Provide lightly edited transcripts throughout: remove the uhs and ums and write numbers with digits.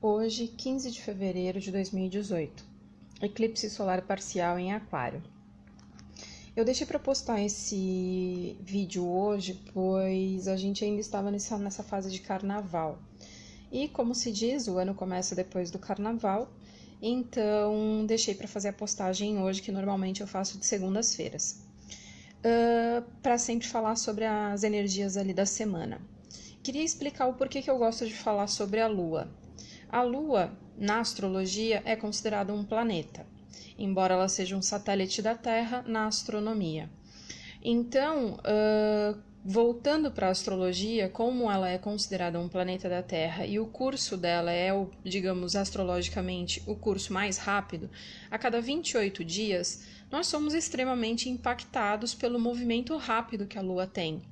Hoje, 15 de fevereiro de 2018, eclipse solar parcial em Aquário. Eu deixei para postar esse vídeo hoje, pois a gente ainda estava nessa fase de carnaval. E como se diz, o ano começa depois do carnaval, então deixei para fazer a postagem hoje, que normalmente eu faço de segundas-feiras. Para sempre falar sobre as energias ali da semana. Queria explicar o porquê que eu gosto de falar sobre a Lua. A Lua, na astrologia, é considerada um planeta, embora ela seja um satélite da Terra na astronomia. Então, voltando para a astrologia, como ela é considerada um planeta da Terra e o curso dela é, digamos, astrologicamente, o curso mais rápido, a cada 28 dias, nós somos extremamente impactados pelo movimento rápido que a Lua tem.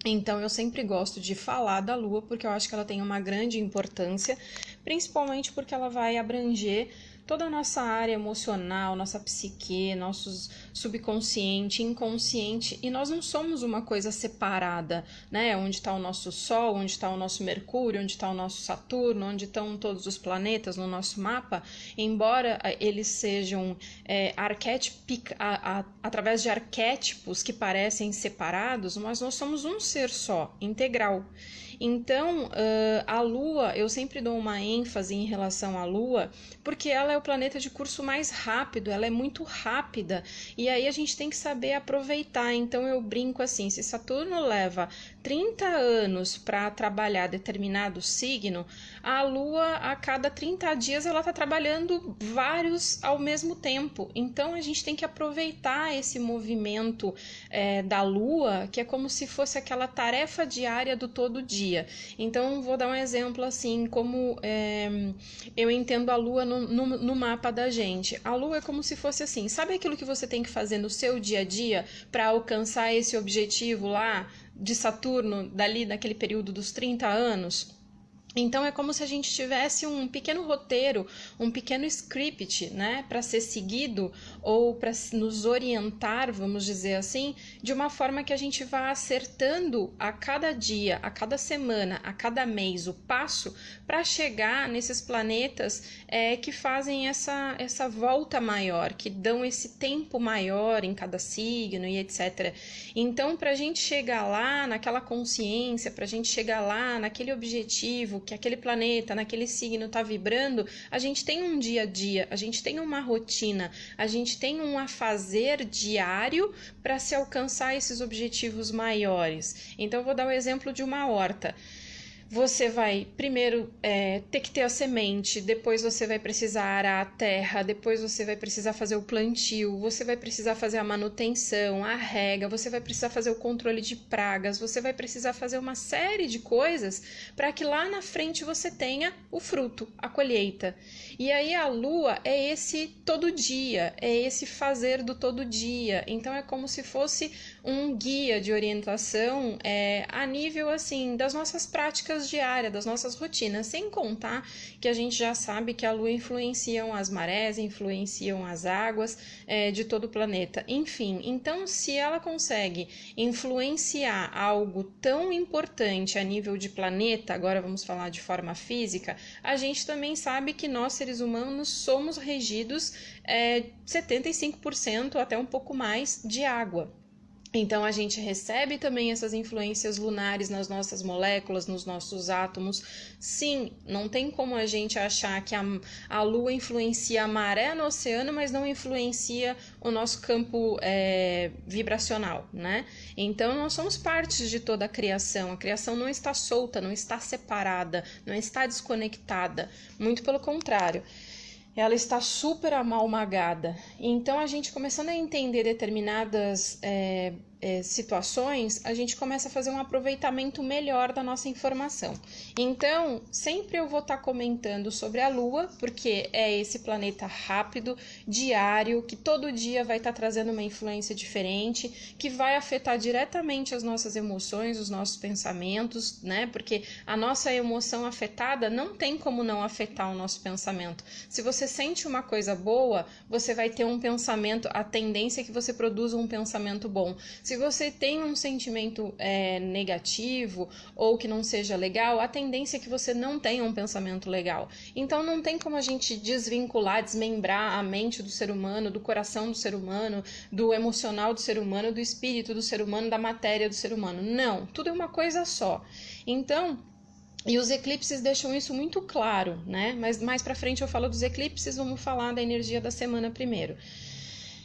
Então, eu sempre gosto de falar da Lua porque eu acho que ela tem uma grande importância, principalmente porque ela vai abranger toda a nossa área emocional, nossa psique, nosso subconsciente, inconsciente, e nós não somos uma coisa separada, né? Onde está o nosso Sol, onde está o nosso Mercúrio, onde está o nosso Saturno, onde estão todos os planetas no nosso mapa, embora eles sejam através de arquétipos que parecem separados, mas nós somos um ser só, integral. Então, a Lua, eu sempre dou uma ênfase em relação à Lua, porque ela é o planeta de curso mais rápido, ela é muito rápida, e aí a gente tem que saber aproveitar. Então, eu brinco assim, se Saturno leva 30 anos para trabalhar determinado signo, a Lua, a cada 30 dias, ela está trabalhando vários ao mesmo tempo. Então, a gente tem que aproveitar esse movimento da Lua, que é como se fosse aquela tarefa diária do todo dia. Então, vou dar um exemplo assim, como eu entendo a Lua no mapa da gente. A Lua é como se fosse assim, sabe aquilo que você tem que fazer no seu dia a dia para alcançar esse objetivo lá de Saturno, dali naquele período dos 30 anos? Então, é como se a gente tivesse um pequeno roteiro, um pequeno script, né, para ser seguido ou para nos orientar, vamos dizer assim, de uma forma que a gente vá acertando a cada dia, a cada semana, a cada mês o passo para chegar nesses planetas que fazem essa volta maior, que dão esse tempo maior em cada signo e etc. Então, para a gente chegar lá naquela consciência, para a gente chegar lá naquele objetivo, que aquele planeta, naquele signo está vibrando, a gente tem um dia a dia, a gente tem uma rotina, a gente tem um afazer diário para se alcançar esses objetivos maiores. Então, eu vou dar o exemplo de uma horta. Você vai primeiro ter que ter a semente, depois você vai precisar arar a terra, depois você vai precisar fazer o plantio, você vai precisar fazer a manutenção, a rega, você vai precisar fazer o controle de pragas, você vai precisar fazer uma série de coisas para que lá na frente você tenha o fruto, a colheita. E aí a Lua é esse todo dia, é esse fazer do todo dia. Então é como se fosse um guia de orientação a nível assim das nossas práticas diárias, das nossas rotinas, sem contar que a gente já sabe que a Lua influenciam as marés, influenciam as águas de todo o planeta. Enfim, então se ela consegue influenciar algo tão importante a nível de planeta, agora vamos falar de forma física, a gente também sabe que nós, seres humanos, somos regidos 75% até um pouco mais de água. Então, a gente recebe também essas influências lunares nas nossas moléculas, nos nossos átomos. Sim, não tem como a gente achar que a Lua influencia a maré no oceano, mas não influencia o nosso campo vibracional, né? Então, nós somos partes de toda a criação. A criação não está solta, não está separada, não está desconectada. Muito pelo contrário. Ela está super amalgamada. Então, a gente começando a entender determinadas situações, a gente começa a fazer um aproveitamento melhor da nossa informação. Então, sempre eu vou estar comentando sobre a Lua, porque é esse planeta rápido, diário, que todo dia vai estar trazendo uma influência diferente, que vai afetar diretamente as nossas emoções, os nossos pensamentos, né? Porque a nossa emoção afetada não tem como não afetar o nosso pensamento. Se você sente uma coisa boa, você vai ter um pensamento, a tendência é que você produza um pensamento bom. Se você tem um sentimento negativo ou que não seja legal, a tendência é que você não tenha um pensamento legal. Então não tem como a gente desvincular, desmembrar a mente do ser humano, do coração do ser humano, do emocional do ser humano, do espírito do ser humano, da matéria do ser humano. Não, tudo é uma coisa só. Então, e os eclipses deixam isso muito claro, né? Mas mais pra frente eu falo dos eclipses, vamos falar da energia da semana primeiro.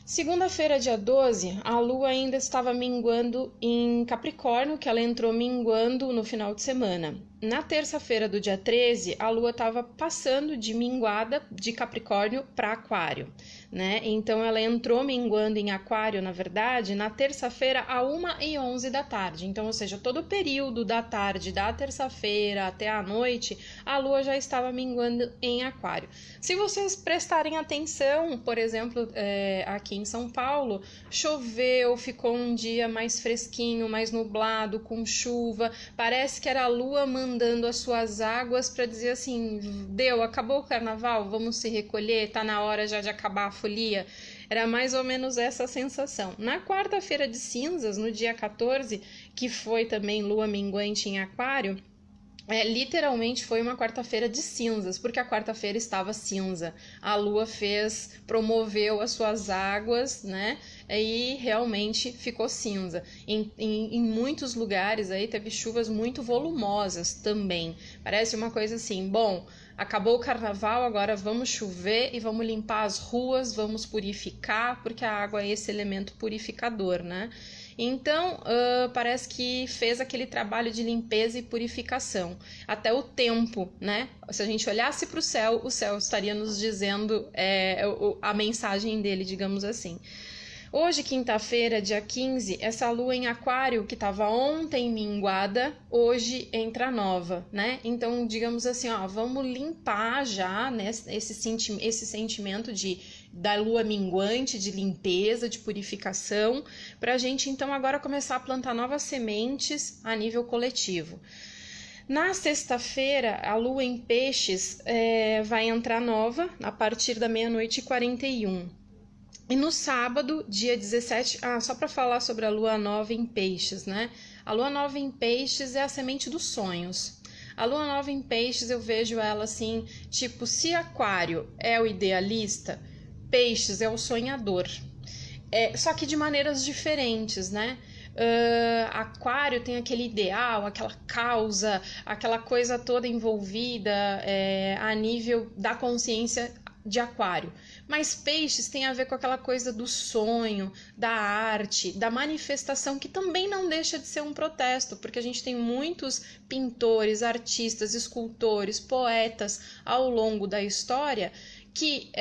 Segunda-feira, dia 12, a Lua ainda estava minguando em Capricórnio, que ela entrou minguando no final de semana. Na terça-feira do dia 13, a Lua estava passando de minguada de Capricórnio para Aquário, né? Então ela entrou minguando em Aquário, na verdade, na terça-feira a 1h11 da tarde. Então, ou seja, todo o período da tarde, da terça-feira até a noite, a Lua já estava minguando em Aquário. Se vocês prestarem atenção, por exemplo, aqui em São Paulo, choveu, ficou um dia mais fresquinho, mais nublado, com chuva, parece que era a Lua mandando as suas águas para dizer assim, acabou o carnaval, vamos se recolher, tá na hora já de acabar a folia. Era mais ou menos essa sensação. Na quarta-feira de cinzas, no dia 14, que foi também Lua minguante em Aquário, literalmente foi uma quarta-feira de cinzas, porque a quarta-feira estava cinza. A Lua promoveu as suas águas, né? E realmente ficou cinza. Em muitos lugares aí teve chuvas muito volumosas também. Parece uma coisa assim, bom, acabou o carnaval, agora vamos chover e vamos limpar as ruas, vamos purificar, porque a água é esse elemento purificador, né? Então, parece que fez aquele trabalho de limpeza e purificação. Até o tempo, né? Se a gente olhasse para o céu estaria nos dizendo a mensagem dele, digamos assim. Hoje, quinta-feira, dia 15, essa lua em Aquário, que estava ontem minguada, hoje entra nova, né? Então, digamos assim, vamos limpar já, né, esse sentimento da lua minguante, de limpeza, de purificação, para a gente então agora começar a plantar novas sementes a nível coletivo. Na sexta-feira, a lua em Peixes vai entrar nova a partir da 00h41. E no sábado, dia 17, só para falar sobre a lua nova em Peixes, né? A lua nova em Peixes é a semente dos sonhos. A lua nova em Peixes, eu vejo ela assim, tipo, se Aquário é o idealista, Peixes é o sonhador. Só que de maneiras diferentes, né? Aquário tem aquele ideal, aquela causa, aquela coisa toda envolvida a nível da consciência de Aquário. Mas Peixes tem a ver com aquela coisa do sonho, da arte, da manifestação, que também não deixa de ser um protesto, porque a gente tem muitos pintores, artistas, escultores, poetas ao longo da história que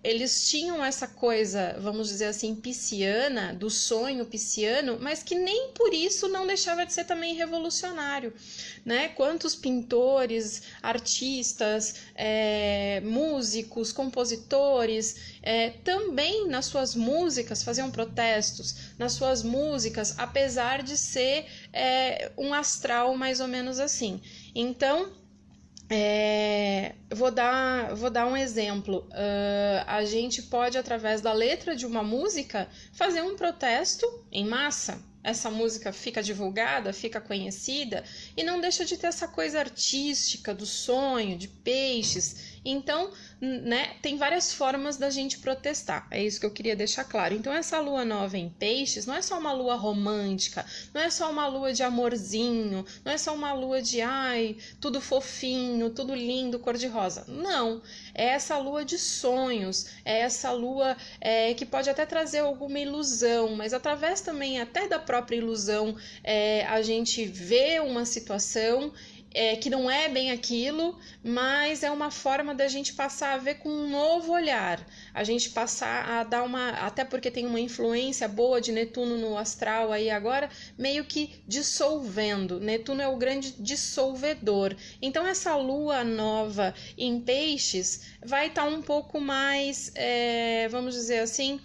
eles tinham essa coisa, vamos dizer assim, pisciana, do sonho pisciano, mas que nem por isso não deixava de ser também revolucionário, né? Quantos pintores, artistas, músicos, compositores, também nas suas músicas faziam protestos, nas suas músicas, apesar de ser um astral mais ou menos assim. Então, vou dar um exemplo. A gente pode, através da letra de uma música, fazer um protesto em massa. Essa música fica divulgada, fica conhecida e não deixa de ter essa coisa artística do sonho, de Peixes. Então, né, tem várias formas da gente protestar. É isso que eu queria deixar claro. Então, essa lua nova em Peixes não é só uma lua romântica, não é só uma lua de amorzinho, não é só uma lua de tudo fofinho, tudo lindo, cor-de-rosa. Não, é essa lua de sonhos, é essa lua que pode até trazer alguma ilusão, mas através também até da própria ilusão, a gente vê uma situação que não é bem aquilo, mas é uma forma da gente passar a ver com um novo olhar, a gente passar a dar até porque tem uma influência boa de Netuno no astral aí agora, meio que dissolvendo. Netuno é o grande dissolvedor. Então essa lua nova em Peixes vai estar um pouco mais, vamos dizer assim,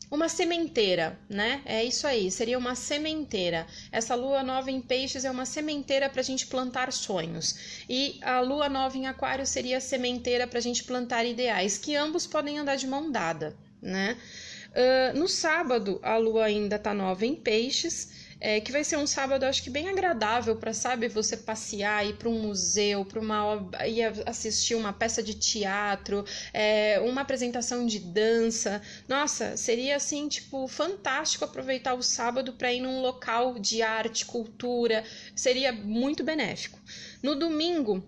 uma sementeira, né? É isso aí, seria uma sementeira. Essa lua nova em Peixes é uma sementeira para a gente plantar sonhos. E a lua nova em Aquário seria a sementeira para a gente plantar ideais, que ambos podem andar de mão dada, né? No sábado, a lua ainda está nova em Peixes, que vai ser um sábado, acho que bem agradável para, sabe, você passear, ir para um museu, ir assistir uma peça de teatro, uma apresentação de dança. Nossa, seria assim, tipo, fantástico aproveitar o sábado para ir num local de arte, cultura, seria muito benéfico. No domingo,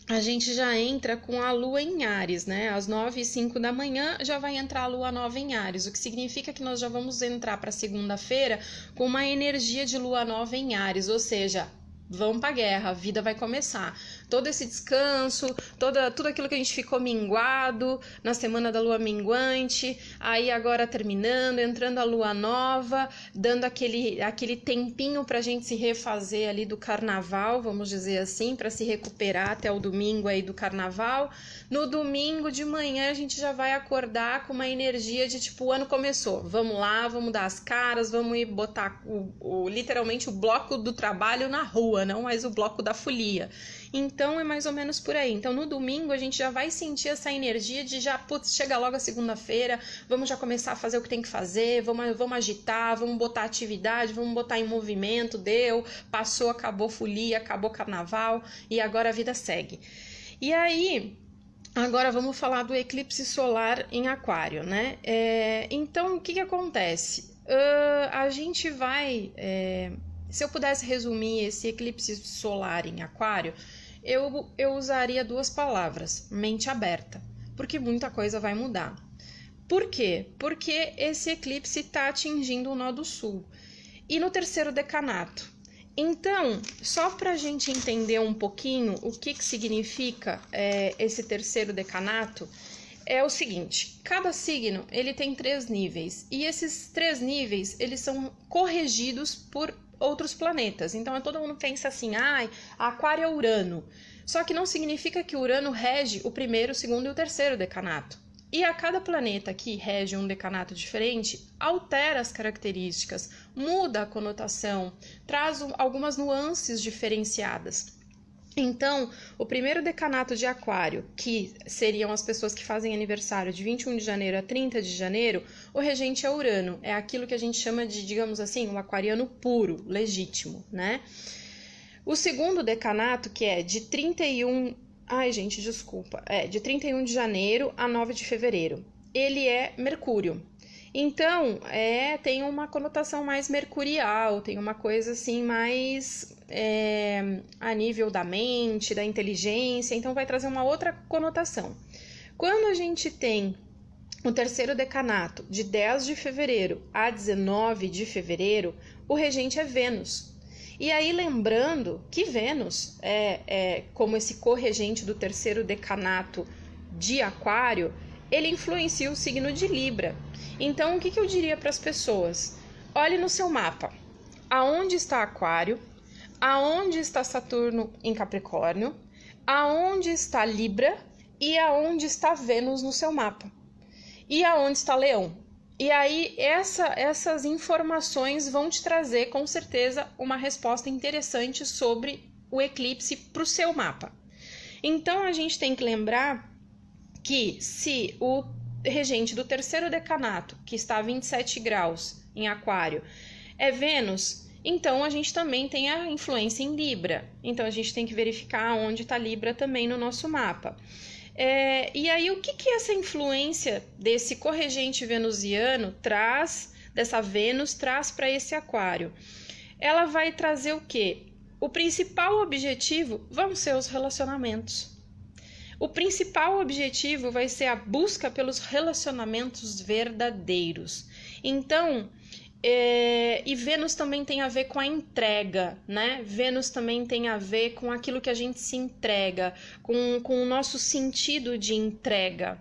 a gente já entra com a lua em Áries, né? Às 9h05 da manhã já vai entrar a lua nova em Áries, o que significa que nós já vamos entrar para segunda-feira com uma energia de lua nova em Áries, ou seja, vamos para a guerra, a vida vai começar. Todo esse descanso, tudo aquilo que a gente ficou minguado na semana da lua minguante, aí agora terminando, entrando a lua nova, dando aquele tempinho para a gente se refazer ali do carnaval, vamos dizer assim, para se recuperar até o domingo aí do carnaval. No domingo de manhã a gente já vai acordar com uma energia de tipo, o ano começou, vamos lá, vamos dar as caras, vamos ir botar literalmente o bloco do trabalho na rua, não mais o bloco da folia. Então é mais ou menos por aí. Então no domingo a gente já vai sentir essa energia de já, putz, chega logo a segunda-feira, vamos já começar a fazer o que tem que fazer, vamos agitar, vamos botar atividade, vamos botar em movimento, passou, acabou folia, acabou carnaval e agora a vida segue. E aí, agora vamos falar do eclipse solar em Aquário, né? Então o que acontece? A gente vai... Se eu pudesse resumir esse eclipse solar em Aquário, eu usaria 2 palavras, mente aberta, porque muita coisa vai mudar. Por quê? Porque esse eclipse está atingindo o nó do sul e no terceiro decanato. Então, só para a gente entender um pouquinho o que significa esse terceiro decanato, é o seguinte: cada signo ele tem 3 níveis e esses 3 níveis eles são corrigidos por outros planetas. Então todo mundo pensa assim, Aquário é Urano. Só que não significa que Urano rege o primeiro, o segundo e o terceiro decanato. E a cada planeta que rege um decanato diferente, altera as características, muda a conotação, traz algumas nuances diferenciadas. Então, o primeiro decanato de Aquário, que seriam as pessoas que fazem aniversário de 21 de janeiro a 30 de janeiro, o regente é Urano. É aquilo que a gente chama de, digamos assim, um aquariano puro, legítimo, né? O segundo decanato, que é de 31... de 31 de janeiro a 9 de fevereiro. Ele é Mercúrio. Então, tem uma conotação mais mercurial, tem uma coisa assim mais a nível da mente, da inteligência, então vai trazer uma outra conotação. Quando a gente tem o terceiro decanato, de 10 de fevereiro a 19 de fevereiro, o regente é Vênus. E aí lembrando que Vênus como esse corregente do terceiro decanato de Aquário, ele influencia o signo de Libra. Então, o que eu diria para as pessoas? Olhe no seu mapa. Aonde está Aquário? Aonde está Saturno em Capricórnio? Aonde está Libra? E aonde está Vênus no seu mapa? E aonde está Leão? E aí, essas informações vão te trazer, com certeza, uma resposta interessante sobre o eclipse para o seu mapa. Então, a gente tem que lembrar que se o regente do terceiro decanato, que está a 27 graus em Aquário, é Vênus, então a gente também tem a influência em Libra. Então a gente tem que verificar onde está Libra também no nosso mapa. E aí o que essa influência desse corregente venusiano dessa Vênus traz para esse Aquário? Ela vai trazer o quê? O principal objetivo vão ser os relacionamentos. O principal objetivo vai ser a busca pelos relacionamentos verdadeiros. Então, e Vênus também tem a ver com a entrega, né? Vênus também tem a ver com aquilo que a gente se entrega, com o nosso sentido de entrega.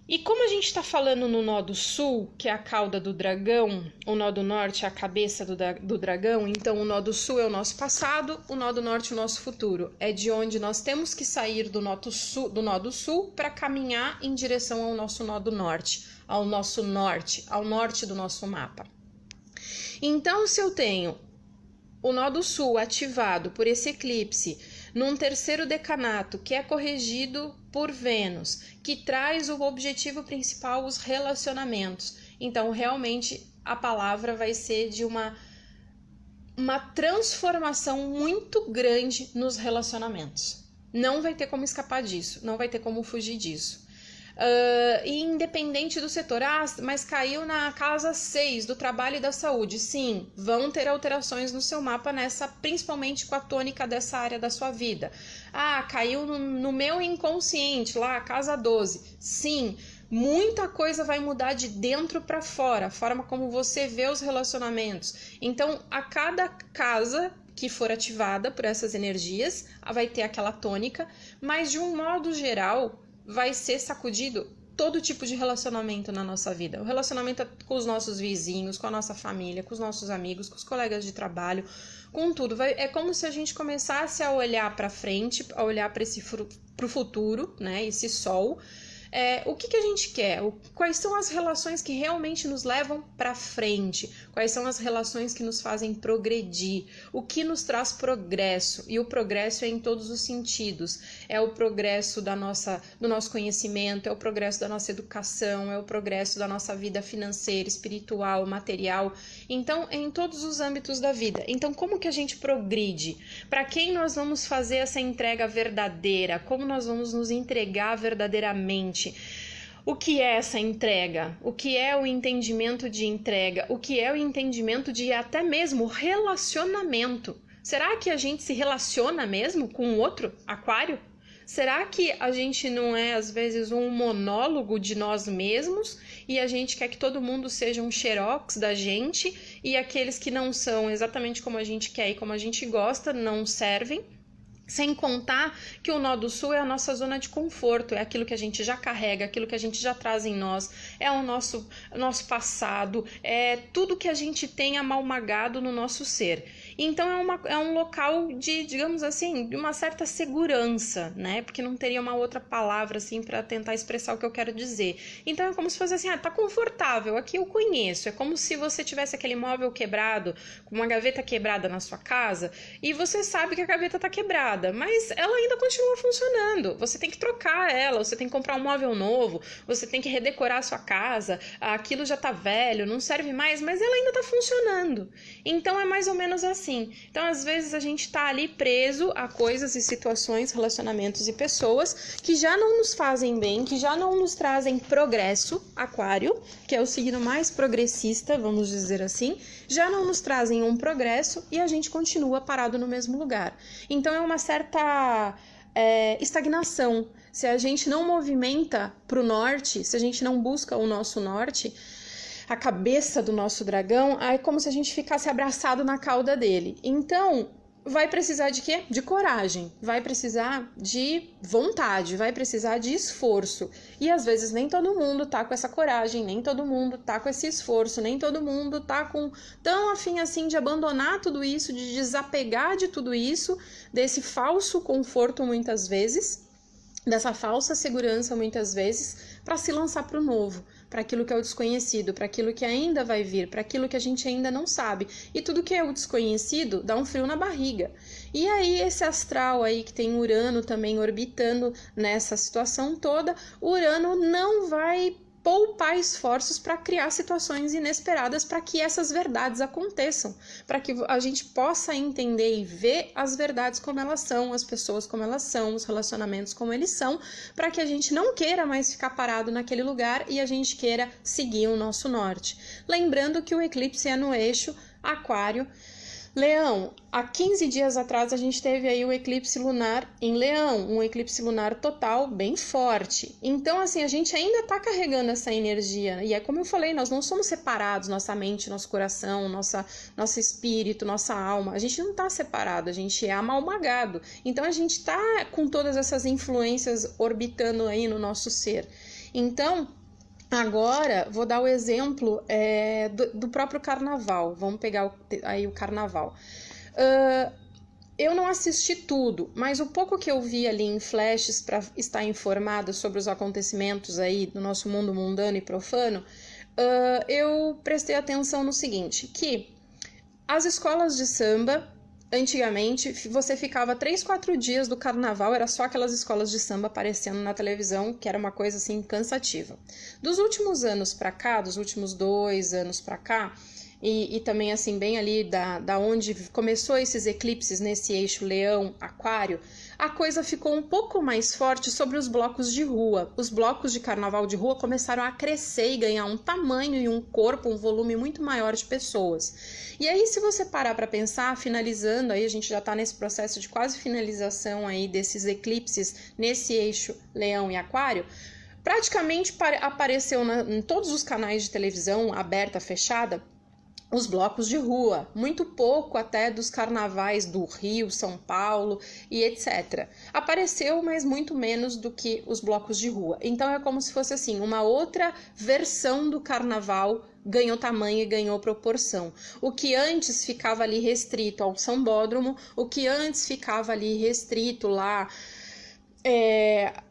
E como a gente está falando no nó do sul, que é a cauda do dragão, o nó do norte é a cabeça do dragão, então o nó do sul é o nosso passado, o nó do norte é o nosso futuro. É de onde nós temos que sair do nó do sul para caminhar em direção ao nosso nó do norte, ao norte do nosso mapa. Então, se eu tenho o nó do sul ativado por esse eclipse num terceiro decanato, que é corrigido por Vênus, que traz o objetivo principal, os relacionamentos. Então, realmente, a palavra vai ser de uma transformação muito grande nos relacionamentos. Não vai ter como escapar disso, não vai ter como fugir disso. E independente do setor, mas caiu na casa 6 do trabalho e da saúde. Sim, vão ter alterações no seu mapa principalmente com a tônica dessa área da sua vida. Caiu no meu inconsciente, lá, casa 12. Sim, muita coisa vai mudar de dentro para fora, a forma como você vê os relacionamentos. Então, a cada casa que for ativada por essas energias, vai ter aquela tônica, mas de um modo geral, vai ser sacudido todo tipo de relacionamento na nossa vida. O relacionamento com os nossos vizinhos, com a nossa família, com os nossos amigos, com os colegas de trabalho, com tudo. É como se a gente começasse a olhar para frente, a olhar para o futuro, né? Esse sol. O que a gente quer? Quais são as relações que realmente nos levam para frente? Quais são as relações que nos fazem progredir? O que nos traz progresso? E o progresso é em todos os sentidos. É o progresso do nosso conhecimento, é o progresso da nossa educação, é o progresso da nossa vida financeira, espiritual, material. Então, é em todos os âmbitos da vida. Então, como que a gente progride? Para quem nós vamos fazer essa entrega verdadeira? Como nós vamos nos entregar verdadeiramente? O que é essa entrega? O que é o entendimento de entrega? O que é o entendimento de até mesmo relacionamento? Será que a gente se relaciona mesmo com o outro, Aquário? Será que a gente não é, às vezes, um monólogo de nós mesmos e a gente quer que todo mundo seja um xerox da gente e aqueles que não são exatamente como a gente quer e como a gente gosta não servem? Sem contar que o Nó do Sul é a nossa zona de conforto, é aquilo que a gente já carrega, aquilo que a gente já traz em nós, é o nosso passado, é tudo que a gente tem amalgamado no nosso ser. Então é um local de, digamos assim, de uma certa segurança, né? Porque não teria uma outra palavra assim para tentar expressar o que eu quero dizer. Então é como se fosse assim, tá confortável, aqui eu conheço. É como se você tivesse aquele móvel quebrado, com uma gaveta quebrada na sua casa, e você sabe que a gaveta tá quebrada, mas ela ainda continua funcionando. Você tem que trocar ela, você tem que comprar um móvel novo, você tem que redecorar a sua casa, aquilo já tá velho, não serve mais, mas ela ainda tá funcionando. Então é mais ou menos assim. Então às vezes a gente tá ali preso a coisas e situações, relacionamentos e pessoas que já não nos fazem bem, que já não nos trazem progresso, Aquário, que é o signo mais progressista, vamos dizer assim, já não nos trazem um progresso e a gente continua parado no mesmo lugar. Então é uma certa estagnação. Se a gente não movimenta para o norte, se a gente não busca o nosso norte, a cabeça do nosso dragão, é como se a gente ficasse abraçado na cauda dele. Então, vai precisar de quê? De coragem, vai precisar de vontade, vai precisar de esforço. E às vezes nem todo mundo tá com essa coragem, nem todo mundo tá com esse esforço, nem todo mundo tá tão afim assim de abandonar tudo isso, de desapegar de tudo isso, desse falso conforto muitas vezes, dessa falsa segurança muitas vezes, para se lançar para o novo, para aquilo que é o desconhecido, para aquilo que ainda vai vir, para aquilo que a gente ainda não sabe. E tudo que é o desconhecido dá um frio na barriga. E aí esse astral aí que tem Urano também orbitando nessa situação toda, Urano não vai poupar esforços para criar situações inesperadas para que essas verdades aconteçam, para que a gente possa entender e ver as verdades como elas são, as pessoas como elas são, os relacionamentos como eles são, para que a gente não queira mais ficar parado naquele lugar e a gente queira seguir o nosso norte. Lembrando que o eclipse é no eixo Aquário, Leão. Há 15 dias atrás a gente teve aí o eclipse lunar em Leão, um eclipse lunar total bem forte. Então, assim, a gente ainda está carregando essa energia. E é como eu falei, nós não somos separados, nossa mente, nosso coração, nosso espírito, nossa alma. A gente não está separado, a gente é amalgamado. Então, a gente está com todas essas influências orbitando aí no nosso ser. Então, agora, vou dar o exemplo do próprio carnaval. Vamos pegar aí o carnaval. Eu não assisti tudo, mas o pouco que eu vi ali em flashes para estar informada sobre os acontecimentos aí do nosso mundo mundano e profano, eu prestei atenção no seguinte, que as escolas de samba antigamente você ficava 3, 4 dias do carnaval, era só aquelas escolas de samba aparecendo na televisão, que era uma coisa assim cansativa. Dos últimos anos pra cá, dos últimos 2 anos pra cá, e também assim bem ali da onde começou esses eclipses nesse eixo Leão-Aquário, a coisa ficou um pouco mais forte sobre os blocos de rua. Os blocos de carnaval de rua começaram a crescer e ganhar um tamanho e um corpo, um volume muito maior de pessoas. E aí, se você parar para pensar, finalizando, aí a gente já está nesse processo de quase finalização aí desses eclipses nesse eixo Leão e Aquário, praticamente apareceu em todos os canais de televisão, aberta, fechada, os blocos de rua, muito pouco até dos carnavais do Rio, São Paulo e etc. Apareceu, mas muito menos do que os blocos de rua. Então é como se fosse assim, uma outra versão do carnaval ganhou tamanho e ganhou proporção. O que antes ficava ali restrito ao sambódromo, o que antes ficava ali restrito lá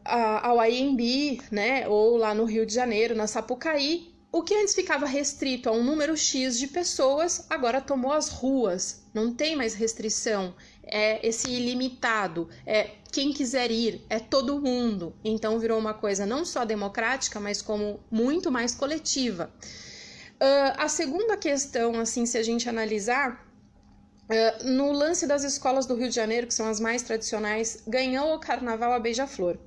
ao AMB, né, ou lá no Rio de Janeiro, na Sapucaí, o que antes ficava restrito a um número X de pessoas, agora tomou as ruas. Não tem mais restrição. É esse ilimitado. É quem quiser ir, é todo mundo. Então virou uma coisa não só democrática, mas como muito mais coletiva. A segunda questão, assim, se a gente analisar, no lance das escolas do Rio de Janeiro, que são as mais tradicionais, ganhou o carnaval a Beija-Flor,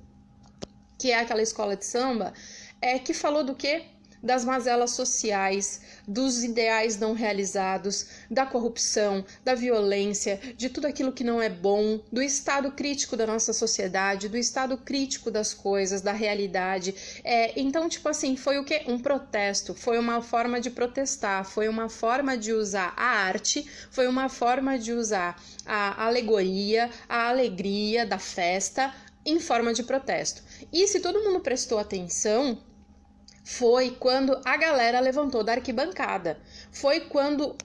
que é aquela escola de samba, que falou do quê? Das mazelas sociais, dos ideais não realizados, da corrupção, da violência, de tudo aquilo que não é bom, do estado crítico da nossa sociedade, do estado crítico das coisas, da realidade. Então, tipo assim, foi o quê? Um protesto, foi uma forma de protestar, foi uma forma de usar a arte, foi uma forma de usar a alegoria, a alegria da festa em forma de protesto. E se todo mundo prestou atenção, foi quando a galera levantou da arquibancada. Foi quando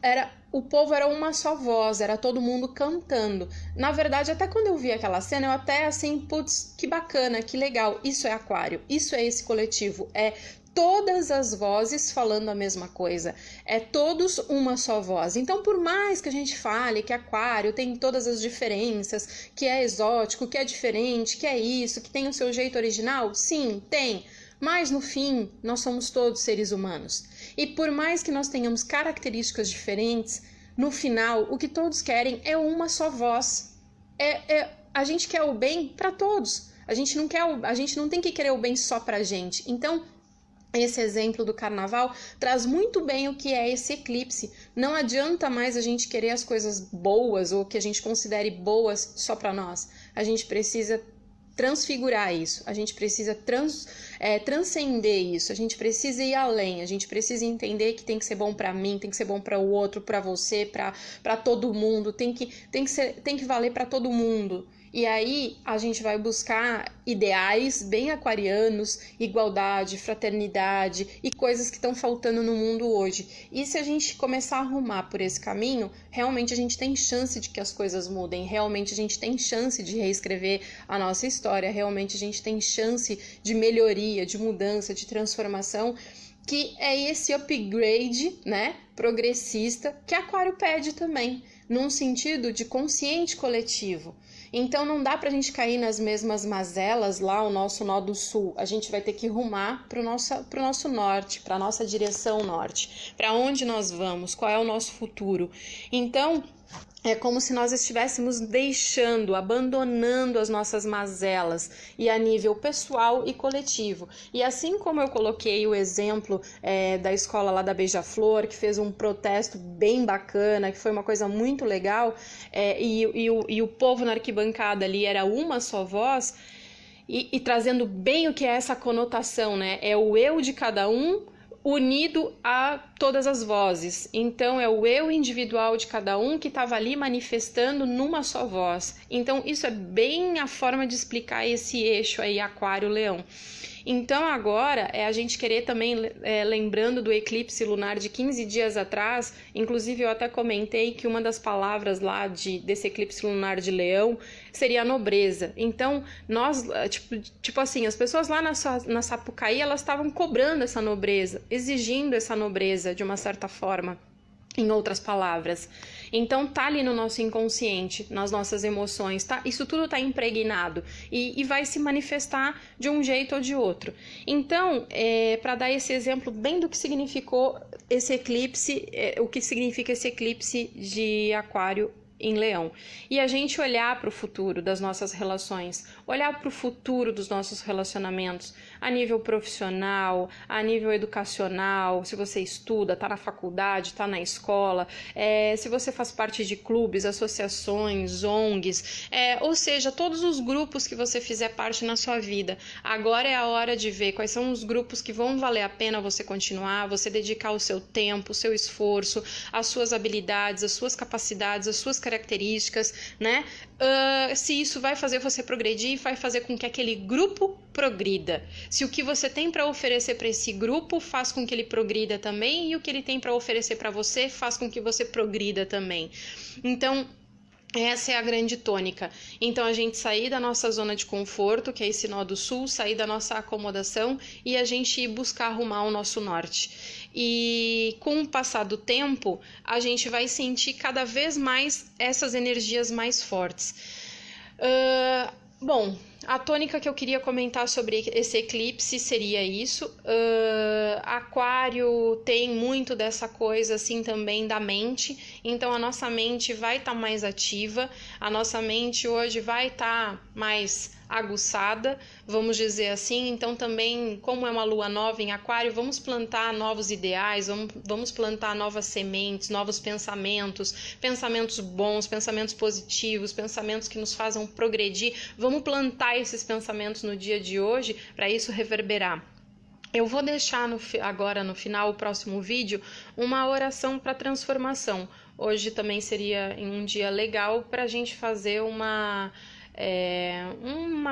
o povo era uma só voz, era todo mundo cantando. Na verdade, até quando eu vi aquela cena, eu até assim, putz, que bacana, que legal. Isso é Aquário, isso é esse coletivo. É todas as vozes falando a mesma coisa. É todos uma só voz. Então, por mais que a gente fale que Aquário tem todas as diferenças, que é exótico, que é diferente, que é isso, que tem o seu jeito original, sim, tem. Mas, no fim, nós somos todos seres humanos. E por mais que nós tenhamos características diferentes, no final, o que todos querem é uma só voz. A gente quer o bem para todos. A gente não tem que querer o bem só pra gente. Então, esse exemplo do carnaval traz muito bem o que é esse eclipse. Não adianta mais a gente querer as coisas boas ou que a gente considere boas só para nós. A gente precisa transfigurar isso, a gente precisa transcender isso, a gente precisa ir além, a gente precisa entender que tem que ser bom para mim, tem que ser bom para o outro, para você, para todo mundo, tem que valer para todo mundo. E aí a gente vai buscar ideais bem aquarianos, igualdade, fraternidade e coisas que estão faltando no mundo hoje. E se a gente começar a arrumar por esse caminho, realmente a gente tem chance de que as coisas mudem, realmente a gente tem chance de reescrever a nossa história, realmente a gente tem chance de melhoria, de mudança, de transformação, que é esse upgrade, né, progressista que Aquário pede também, num sentido de consciente coletivo. Então não dá pra gente cair nas mesmas mazelas lá, o nosso nó do sul. A gente vai ter que rumar pro nosso norte, pra nossa direção norte. Para onde nós vamos? Qual é o nosso futuro? Então, é como se nós estivéssemos abandonando as nossas mazelas, e a nível pessoal e coletivo. E assim como eu coloquei o exemplo da escola lá da Beija-Flor, que fez um protesto bem bacana, que foi uma coisa muito legal, e o povo na arquibancada ali era uma só voz, e trazendo bem o que é essa conotação, né? É o eu de cada um unido a todas as vozes. Então é o eu individual de cada um que estava ali manifestando numa só voz. Então isso é bem a forma de explicar esse eixo aí Aquário-Leão. Então agora a gente querer também, lembrando do eclipse lunar de 15 dias atrás, inclusive eu até comentei que uma das palavras lá desse eclipse lunar de Leão seria a nobreza. Então nós, tipo assim, as pessoas lá na Sapucaí, elas estavam cobrando essa nobreza, exigindo essa nobreza de uma certa forma. em outras palavras. Então tá ali no nosso inconsciente, nas nossas emoções, tá? Isso tudo tá impregnado e vai se manifestar de um jeito ou de outro. Então, para dar esse exemplo bem do que significou esse eclipse, o que significa esse eclipse de Aquário em Leão. E a gente olhar para o futuro das nossas relações, olhar para o futuro dos nossos relacionamentos, a nível profissional, a nível educacional, se você estuda, está na faculdade, está na escola, se você faz parte de clubes, associações, ONGs, ou seja, todos os grupos que você fizer parte na sua vida. Agora é a hora de ver quais são os grupos que vão valer a pena você continuar, você dedicar o seu tempo, o seu esforço, as suas habilidades, as suas capacidades, as suas características, né? Se isso vai fazer você progredir, vai fazer com que aquele grupo progrida. Se o que você tem para oferecer para esse grupo faz com que ele progrida também, e o que ele tem para oferecer para você faz com que você progrida também. Então, essa é a grande tônica. Então, a gente sair da nossa zona de conforto, que é esse nó do sul, sair da nossa acomodação e a gente ir buscar arrumar o nosso norte. E com o passar do tempo, a gente vai sentir cada vez mais essas energias mais fortes. Bom, a tônica que eu queria comentar sobre esse eclipse seria isso. Aquário tem muito dessa coisa assim também da mente, então a nossa mente vai estar mais ativa, a nossa mente hoje vai estar mais aguçada, vamos dizer assim. Então também, como é uma lua nova em Aquário, vamos plantar novos ideais, vamos plantar novas sementes, novos pensamentos, pensamentos bons, pensamentos positivos, pensamentos que nos façam progredir. Vamos plantar esses pensamentos no dia de hoje para isso reverberar. Eu vou deixar agora no final, o próximo vídeo, uma oração para transformação. Hoje também seria um dia legal para a gente fazer uma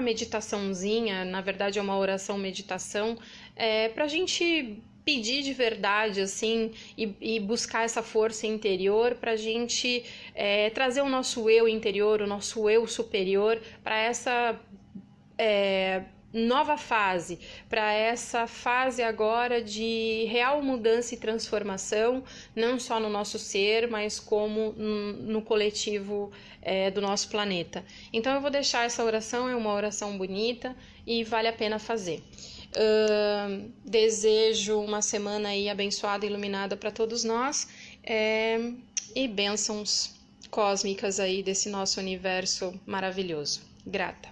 meditaçãozinha, na verdade é uma oração meditação, para a gente pedir de verdade assim e buscar essa força interior para a gente trazer o nosso eu interior, o nosso eu superior para essa nova fase, para essa fase agora de real mudança e transformação, não só no nosso ser, mas como no coletivo do nosso planeta. Então eu vou deixar essa oração, é uma oração bonita e vale a pena fazer. Desejo uma semana aí abençoada e iluminada para todos nós, e bênçãos cósmicas aí desse nosso universo maravilhoso. Grata.